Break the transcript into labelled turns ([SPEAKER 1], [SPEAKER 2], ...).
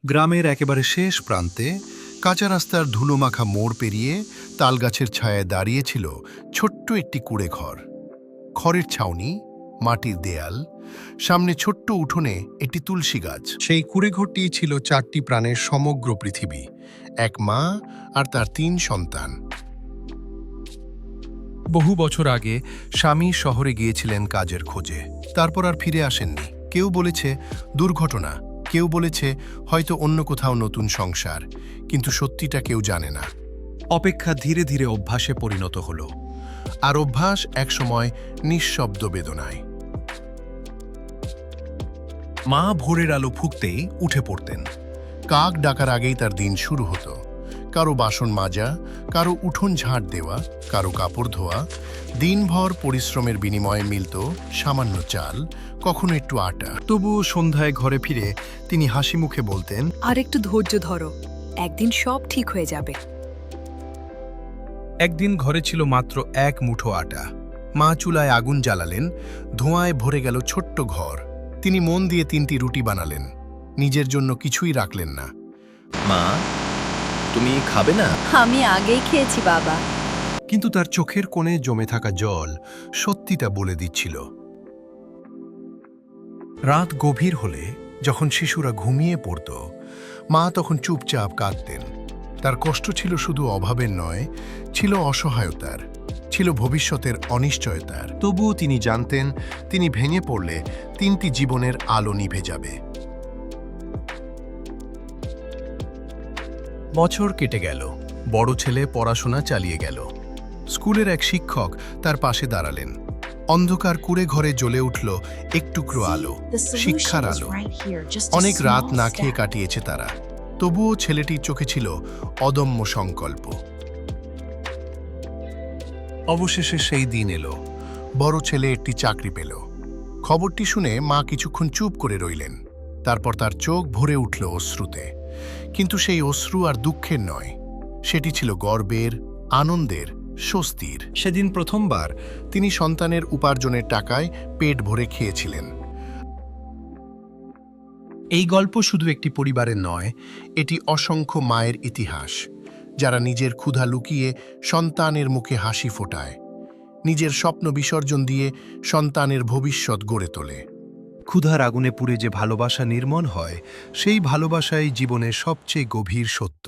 [SPEAKER 1] গ্রামের একেবারে শেষ প্রান্তে কাঁচা রাস্তার ধুলোমাখা মোড় পেরিয়ে তালগাছের ছায়ায় দাঁড়িয়েছিল ছোট্ট একটি কুঁড়ে ঘর। খড়ের ছাউনি, মাটির দেয়াল, সামনে ছোট্ট উঠোনে একটি তুলসী গাছ। সেই কুঁড়ে ঘরটি ছিল 4টি প্রাণের সমগ্র পৃথিবী, এক মা আর তার 3 সন্তান। বহু বছর আগে স্বামী শহরে গিয়েছিলেন কাজের খোঁজে, তারপর আর ফিরে আসেননি। কেউ বলেছে দুর্ঘটনা, কেউ বলেছে হয়তো অন্য কোথাও নতুন সংসার, কিন্তু সত্যিটা কেউ জানে না। অপেক্ষা ধীরে ধীরে অভ্যাসে পরিণত হলো, আর অভ্যাস একসময় নিঃশব্দ বেদনায়। মা ভোরের আলো ফুঁকতেই উঠে পড়তেন। কাক ডাকার আগেই তার দিন শুরু হতো। কারো বাসন মাজা, কারো উঠোন ঝাঁট দেওয়া, কারো কাপড় ধোয়া। দিনভর পরিশ্রমের বিনিময়ে মিলত সামান্য চাল, কখনো একটু আটা। তবুও সন্ধ্যায় ঘরে ফিরে তিনি হাসি মুখে বলতেন,
[SPEAKER 2] আর একটু ধৈর্য ধরো, একদিন সব ঠিক হয়ে যাবে।
[SPEAKER 1] একদিন ঘরে ছিল মাত্র 1 মুঠো আটা। মা চুলায় আগুন জ্বালালেন, ধোঁয়ায় ভরে গেল ছোট্ট ঘর। তিনি মন দিয়ে 3টি রুটি বানালেন, নিজের জন্য কিছুই রাখলেন না।
[SPEAKER 3] মা, তুমি খাবে না?
[SPEAKER 2] আমি আগেই খেয়েছি বাবা।
[SPEAKER 1] কিন্তু তার চোখের কোণে জমে থাকা জল সত্যিটা বলে দিচ্ছিল। রাত গভীর হলে, যখন শিশুরা ঘুমিয়ে পড়ত, মা তখন চুপচাপ কাঁদতেন। তার কষ্ট ছিল শুধু অভাবের নয়, ছিল অসহায়তার, ছিল ভবিষ্যতের অনিশ্চয়তার। তবুও তিনি জানতেন, তিনি ভেঙে পড়লে 3টি জীবনের আলো নিভে যাবে। বছর কেটে গেল, বড় ছেলে পড়াশোনা চালিয়ে গেল। স্কুলের এক শিক্ষক তার পাশে দাঁড়ালেন। অন্ধকার কুঁড়ে ঘরে জ্বলে উঠল এক টুকরো আলো, শিক্ষার আলো। অনেক রাত না খেয়ে কাটিয়েছে তারা, তবুও ছেলেটির চোখে ছিল অদম্য সংকল্প। অবশেষে সেই দিন এলো, বড় ছেলে একটি চাকরি পেল। খবরটি শুনে মা কিছুক্ষণ চুপ করে রইলেন। তারপর তার চোখ ভরে উঠল অশ্রুতে। কিন্তু সেই অশ্রু আর দুঃখের নয়, সেটি ছিল গর্বের, আনন্দের, স্বস্তির। সেদিন প্রথমবার তিনি সন্তানের উপার্জনের টাকায় পেট ভরে খেয়েছিলেন। এই গল্প শুধু একটি পরিবারের নয়, এটি অসংখ্য মায়ের ইতিহাস, যারা নিজের ক্ষুধা লুকিয়ে সন্তানের মুখে হাসি ফোটায়, নিজের স্বপ্ন বিসর্জন দিয়ে সন্তানের ভবিষ্যৎ গড়ে তোলে। ক্ষুধার আগুনে পুড়ে যে ভালোবাসা নির্মল হয়, সেই ভালোবাসাই জীবনের সবচেয়ে গভীর সত্য।